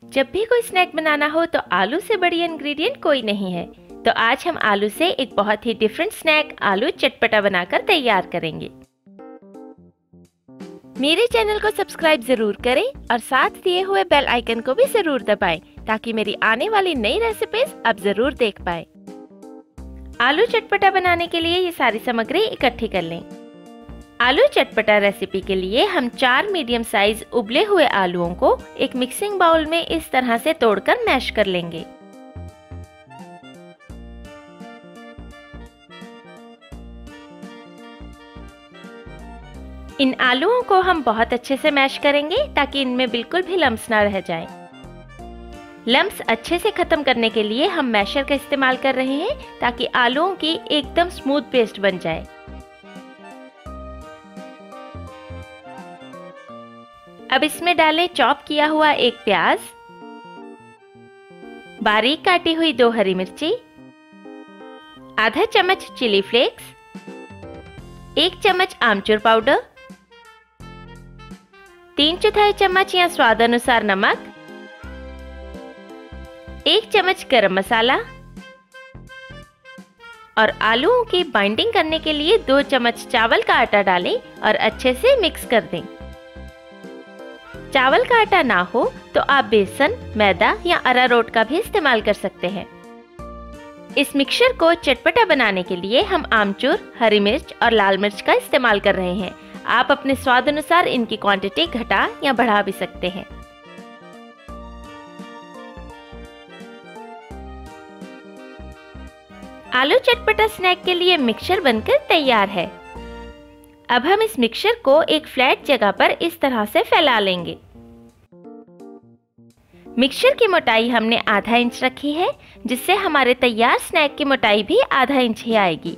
जब भी कोई स्नैक बनाना हो तो आलू से बढ़िया इंग्रेडिएंट कोई नहीं है। तो आज हम आलू से एक बहुत ही डिफरेंट स्नैक आलू चटपटा बनाकर तैयार करेंगे। मेरे चैनल को सब्सक्राइब जरूर करें और साथ दिए हुए बेल आइकन को भी जरूर दबाएं ताकि मेरी आने वाली नई रेसिपीज आप जरूर देख पाएं। आलू चटपटा बनाने के लिए ये सारी सामग्री इकट्ठी कर लें। आलू चटपटा रेसिपी के लिए हम 4 मीडियम साइज उबले हुए आलूओं को एक मिक्सिंग बाउल में इस तरह से तोड़कर मैश कर लेंगे। इन आलूओं को हम बहुत अच्छे से मैश करेंगे ताकि इनमें बिल्कुल भी लम्स ना रह जाएं। लम्स अच्छे से खत्म करने के लिए हम मैशर का इस्तेमाल कर रहे हैं ताकि आलूओं की एकदम स्मूथ पेस्ट बन जाए। अब इसमें डालें चॉप किया हुआ एक प्याज, बारीक काटी हुई 2 हरी मिर्ची, आधा चम्मच चिली फ्लेक्स, 1 चम्मच आमचूर पाउडर, 3/4 चम्मच या स्वाद अनुसार नमक, 1 चम्मच गरम मसाला और आलूओं की बाइंडिंग करने के लिए 2 चम्मच चावल का आटा डालें और अच्छे से मिक्स कर दें। चावल का आटा ना हो तो आप बेसन, मैदा या अरारोट का भी इस्तेमाल कर सकते हैं। इस मिक्सचर को चटपटा बनाने के लिए हम आमचूर, हरी मिर्च और लाल मिर्च का इस्तेमाल कर रहे हैं। आप अपने स्वाद अनुसार इनकी क्वांटिटी घटा या बढ़ा भी सकते हैं। आलू चटपटा स्नैक के लिए मिक्सचर बनकर तैयार है। अब हम इस मिक्सचर को एक फ्लैट जगह पर इस तरह से फैला लेंगे। मिक्सचर की मोटाई हमने आधा इंच रखी है, जिससे हमारे तैयार स्नैक की मोटाई भी आधा इंच ही आएगी।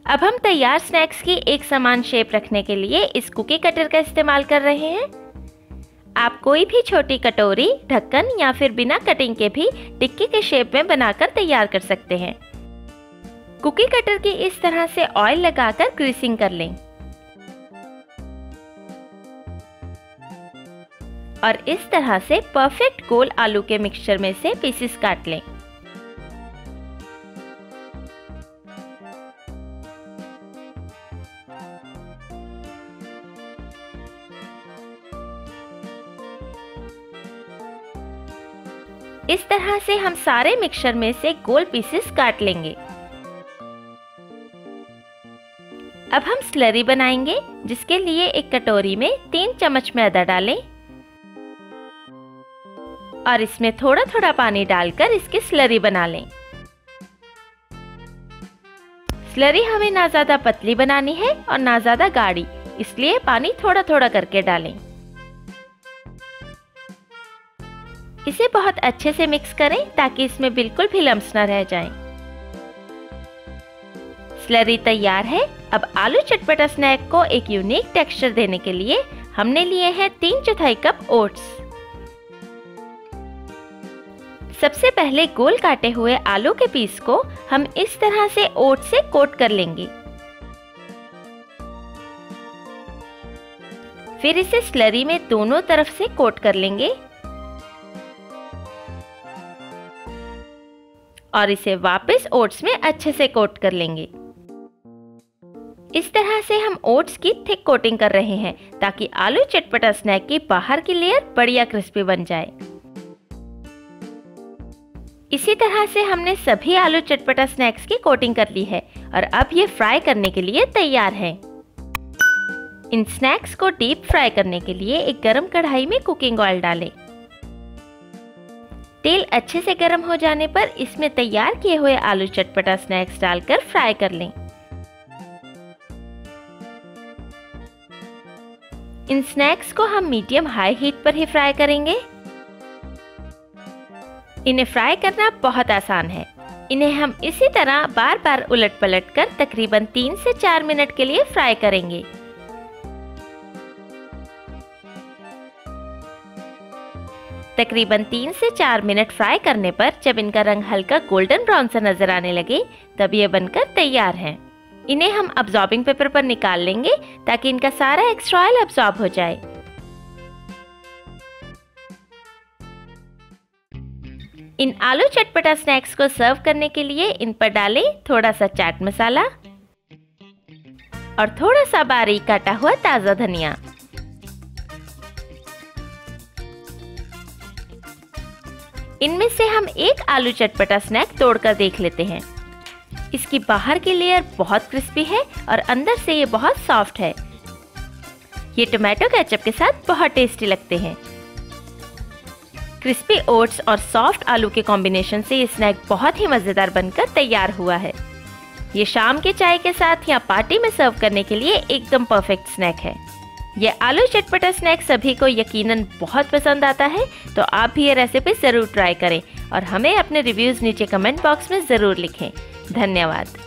अब हम तैयार स्नैक्स की एक समान शेप रखने के लिए इस कुकी कटर का इस्तेमाल कर रहे हैं। आप कोई भी छोटी कटोरी, ढक्कन या फिर बिना कटिंग के भी टिक्की के शेप में बनाकर तैयार कर सकते हैं। कुकी कटर की इस तरह से ऑयल लगाकर ग्रीसिंग कर लें और इस तरह से परफेक्ट गोल आलू के मिक्सचर में से पीसेस काट लें। इस तरह से हम सारे मिक्सचर में से गोल पीसेस काट लेंगे। अब हम स्लरी बनाएंगे, जिसके लिए एक कटोरी में 3 चम्मच मैदा डालें और इसमें थोड़ा थोड़ा पानी डालकर इसकी स्लरी बना लें। स्लरी हमें ना ज्यादा पतली बनानी है और ना ज्यादा गाढ़ी, इसलिए पानी थोड़ा थोड़ा करके डालें। इसे बहुत अच्छे से मिक्स करें ताकि इसमें बिल्कुल भी लम्स ना रह जाएं। स्लरी तैयार है। अब आलू चटपटा स्नैक को एक यूनिक टेक्सचर देने के लिए हमने लिए हैं 3/4 कप ओट्स। सबसे पहले गोल काटे हुए आलू के पीस को हम इस तरह से ओट से कोट कर लेंगे। फिर इसे स्लरी में दोनों तरफ से कोट कर लेंगे और इसे वापस ओट्स में अच्छे से कोट कर लेंगे। इस तरह से हम ओट्स की थिक कोटिंग कर रहे हैं ताकि आलू चटपटा स्नैक की बाहर की लेयर बढ़िया क्रिस्पी बन जाए। इसी तरह से हमने सभी आलू चटपटा स्नैक्स की कोटिंग कर ली है और अब ये फ्राई करने के लिए तैयार हैं। इन स्नैक्स को डीप फ्राई करने के लिए एक गरम कढ़ाई में कुकिंग ऑयल डालें। तेल अच्छे से गर्म हो जाने पर इसमें तैयार किए हुए आलू चटपटा स्नैक्स डालकर फ्राई कर लें। इन स्नैक्स को हम मीडियम हाई हीट पर ही फ्राई करेंगे। इन्हें फ्राई करना बहुत आसान है। इन्हें हम इसी तरह बार बार उलट पलट कर तकरीबन 3 से 4 मिनट के लिए फ्राई करेंगे। तकरीबन 3 से 4 मिनट फ्राई करने पर जब इनका रंग हल्का गोल्डन ब्राउन सा नजर आने लगे तब ये बनकर तैयार हैं। इन्हें हम अब्जॉर्बिंग पेपर पर निकाल लेंगे ताकि इनका सारा एक्स्ट्रा ऑयल अब्जॉर्ब हो जाए। इन आलू चटपटा स्नैक्स को सर्व करने के लिए इन पर डालें थोड़ा सा चाट मसाला और थोड़ा सा बारीक काटा हुआ ताजा धनिया। इनमें से हम एक आलू चटपटा स्नैक तोड़कर देख लेते हैं। इसकी बाहर की लेयर बहुत क्रिस्पी है और अंदर से ये बहुत सॉफ्ट है। ये टोमेटो केचप के साथ बहुत टेस्टी लगते हैं। क्रिस्पी ओट्स और सॉफ्ट आलू के कॉम्बिनेशन से ये स्नैक बहुत ही मजेदार बनकर तैयार हुआ है। ये शाम के चाय के साथ या पार्टी में सर्व करने के लिए एकदम परफेक्ट स्नैक है। ये आलू चटपटा स्नैक सभी को यकीनन बहुत पसंद आता है, तो आप भी ये रेसिपी ज़रूर ट्राई करें और हमें अपने रिव्यूज़ नीचे कमेंट बॉक्स में ज़रूर लिखें। धन्यवाद।